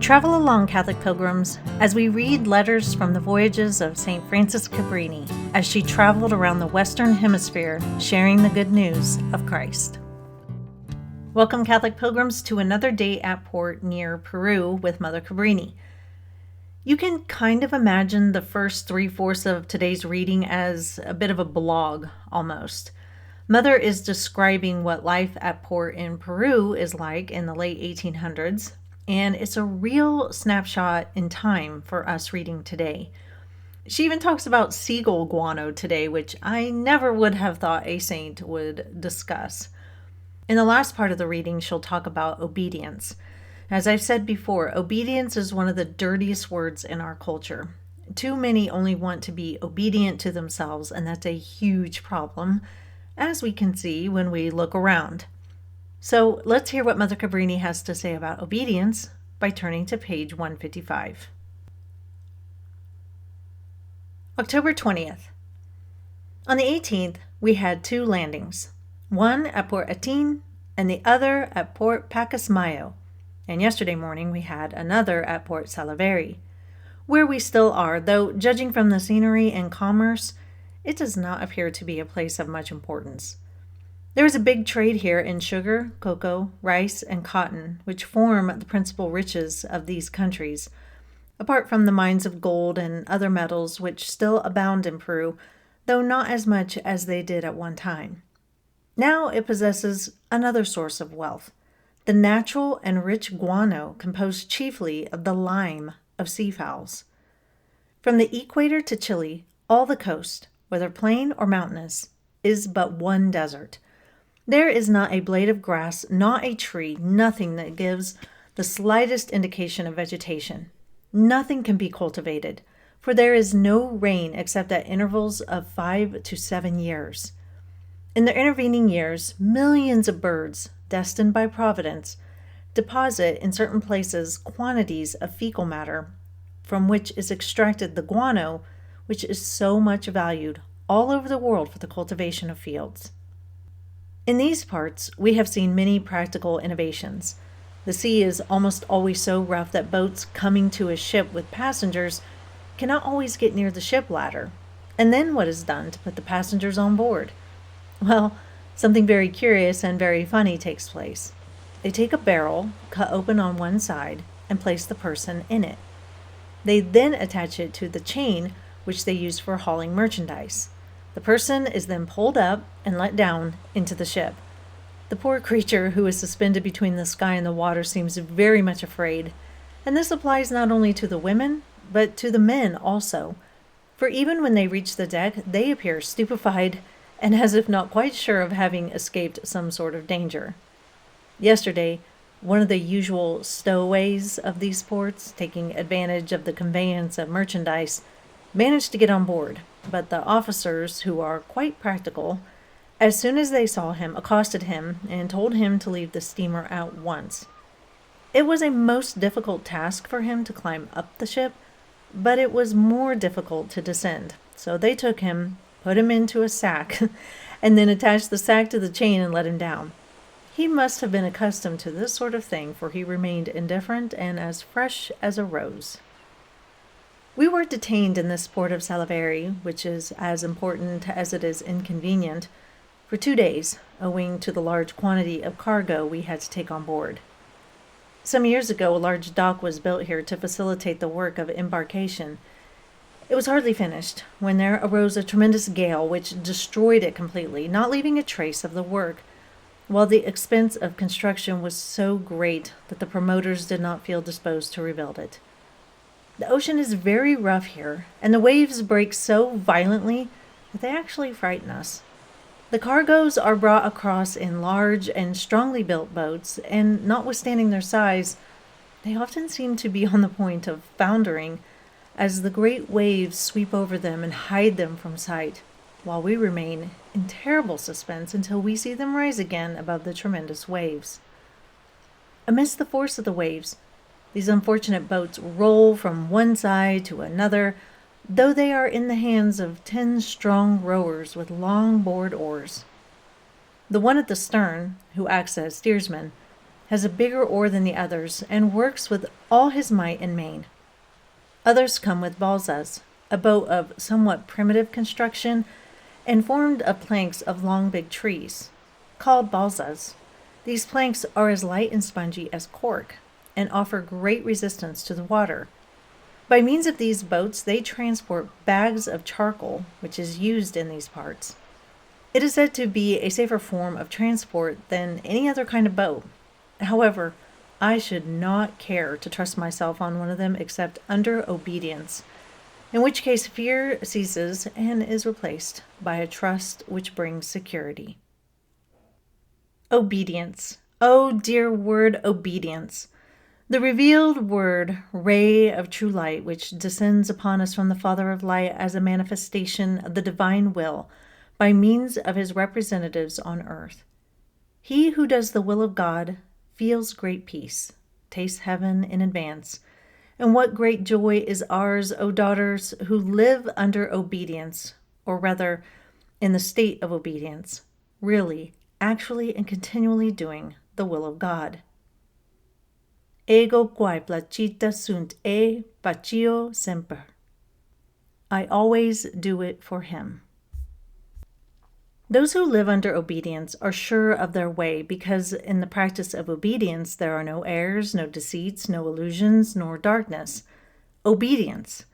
Travel along, Catholic pilgrims, as we read letters from the voyages of St. Frances Cabrini as she traveled around the Western Hemisphere sharing the good news of Christ. Welcome, Catholic pilgrims, to another day at port near Peru with Mother Cabrini. You can kind of imagine the first 3/4 of today's reading as a bit of a blog, almost. Mother is describing what life at port in Peru is like in the late 1800s, and it's a real snapshot in time for us reading today. She even talks about seagull guano today, which I never would have thought a saint would discuss. In the last part of the reading, she'll talk about obedience. As I've said before, obedience is one of the dirtiest words in our culture. Too many only want to be obedient to themselves, and that's a huge problem, as we can see when we look around. So let's hear what Mother Cabrini has to say about obedience by turning to page 155. October 20th. On the 18th, we had 2 landings, one at Port Atin and the other at Port Pacasmayo, and yesterday morning we had another at Port Salaverry, where we still are, though judging from the scenery and commerce, it does not appear to be a place of much importance. There is a big trade here in sugar, cocoa, rice, and cotton, which form the principal riches of these countries, apart from the mines of gold and other metals which still abound in Peru, though not as much as they did at one time. Now it possesses another source of wealth, the natural and rich guano composed chiefly of the lime of seafowls. From the equator to Chile, all the coast, whether plain or mountainous, is but one desert. There is not a blade of grass, not a tree, nothing that gives the slightest indication of vegetation. Nothing can be cultivated, for there is no rain except at intervals of 5 to 7 years. In the intervening years, millions of birds, destined by Providence, deposit in certain places quantities of fecal matter, from which is extracted the guano, which is so much valued all over the world for the cultivation of fields. In these parts, we have seen many practical innovations. The sea is almost always so rough that boats coming to a ship with passengers cannot always get near the ship ladder. And then what is done to put the passengers on board? Well, something very curious and very funny takes place. They take a barrel, cut open on one side, and place the person in it. They then attach it to the chain which they use for hauling merchandise. The person is then pulled up and let down into the ship. The poor creature who is suspended between the sky and the water seems very much afraid, and this applies not only to the women, but to the men also, for even when they reach the deck, they appear stupefied and as if not quite sure of having escaped some sort of danger. Yesterday, one of the usual stowaways of these ports, taking advantage of the conveyance of merchandise, managed to get on board, but the officers, who are quite practical, as soon as they saw him, accosted him and told him to leave the steamer at once. It was a most difficult task for him to climb up the ship, but it was more difficult to descend, so they took him, put him into a sack, and then attached the sack to the chain and let him down. He must have been accustomed to this sort of thing, for he remained indifferent and as fresh as a rose. We were detained in this port of Salaverry, which is as important as it is inconvenient, for 2 days, owing to the large quantity of cargo we had to take on board. Some years ago, a large dock was built here to facilitate the work of embarkation. It was hardly finished when there arose a tremendous gale which destroyed it completely, not leaving a trace of the work, while the expense of construction was so great that the promoters did not feel disposed to rebuild it. The ocean is very rough here, and the waves break so violently that they actually frighten us. The cargoes are brought across in large and strongly built boats, and notwithstanding their size, they often seem to be on the point of foundering as the great waves sweep over them and hide them from sight, while we remain in terrible suspense until we see them rise again above the tremendous waves. Amidst the force of the waves, these unfortunate boats roll from one side to another, though they are in the hands of 10 strong rowers with long board oars. The one at the stern, who acts as steersman, has a bigger oar than the others and works with all his might and main. Others come with balsas, a boat of somewhat primitive construction and formed of planks of long big trees, called balsas. These planks are as light and spongy as cork and offer great resistance to the water. By means of these boats, they transport bags of charcoal, which is used in these parts. It is said to be a safer form of transport than any other kind of boat. However, I should not care to trust myself on one of them except under obedience, in which case fear ceases and is replaced by a trust which brings security. Obedience. Oh, dear word, obedience. The revealed word, ray of true light, which descends upon us from the Father of light as a manifestation of the divine will by means of his representatives on earth. He who does the will of God feels great peace, tastes heaven in advance. And what great joy is ours, O daughters, who live under obedience, or rather, in the state of obedience, really, actually, and continually doing the will of God. Ego quae placita sunt e facio semper. I always do it for him. Those who live under obedience are sure of their way because in the practice of obedience there are no errors, no deceits, no illusions, nor darkness. Obedience.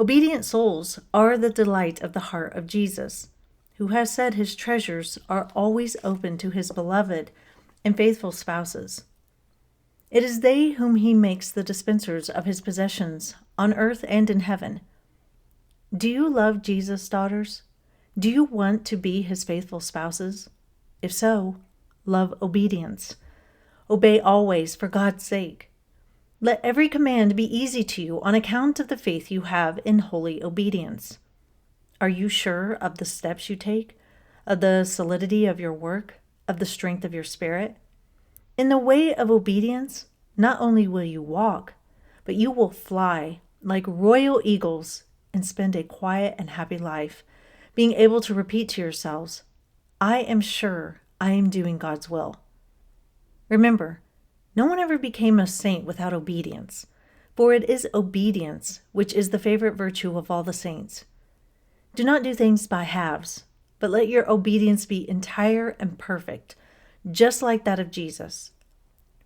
Obedient souls are the delight of the heart of Jesus, who has said his treasures are always open to his beloved and faithful spouses. It is they whom he makes the dispensers of his possessions on earth and in heaven. Do you love Jesus, daughters? Do you want to be his faithful spouses? If so, love obedience. Obey always for God's sake. Let every command be easy to you on account of the faith you have in holy obedience. Are you sure of the steps you take, of the solidity of your work, of the strength of your spirit? In the way of obedience, not only will you walk, but you will fly like royal eagles and spend a quiet and happy life, being able to repeat to yourselves, I am sure I am doing God's will. Remember, no one ever became a saint without obedience, for it is obedience which is the favorite virtue of all the saints. Do not do things by halves, but let your obedience be entire and perfect, just like that of Jesus.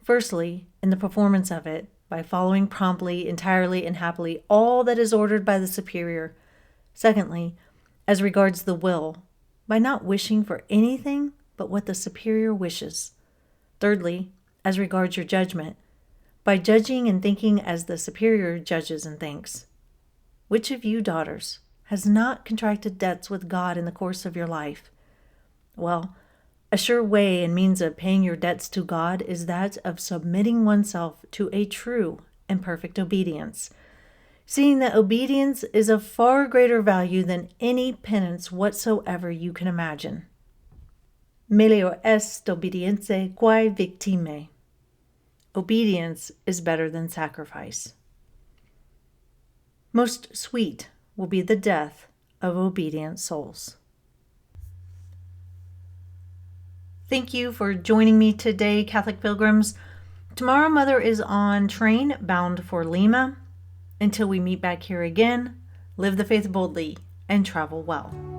Firstly, in the performance of it, by following promptly, entirely, and happily all that is ordered by the superior. Secondly, as regards the will, by not wishing for anything but what the superior wishes. Thirdly, as regards your judgment, by judging and thinking as the superior judges and thinks. Which of you, daughters, has not contracted debts with God in the course of your life? Well, a sure way and means of paying your debts to God is that of submitting oneself to a true and perfect obedience, seeing that obedience is of far greater value than any penance whatsoever you can imagine. Melior est obedientiae quae victimae. Obedience is better than sacrifice. Most sweet will be the death of obedient souls. Thank you for joining me today, Catholic Pilgrims. Tomorrow, Mother is on train bound for Lima. Until we meet back here again, live the faith boldly and travel well.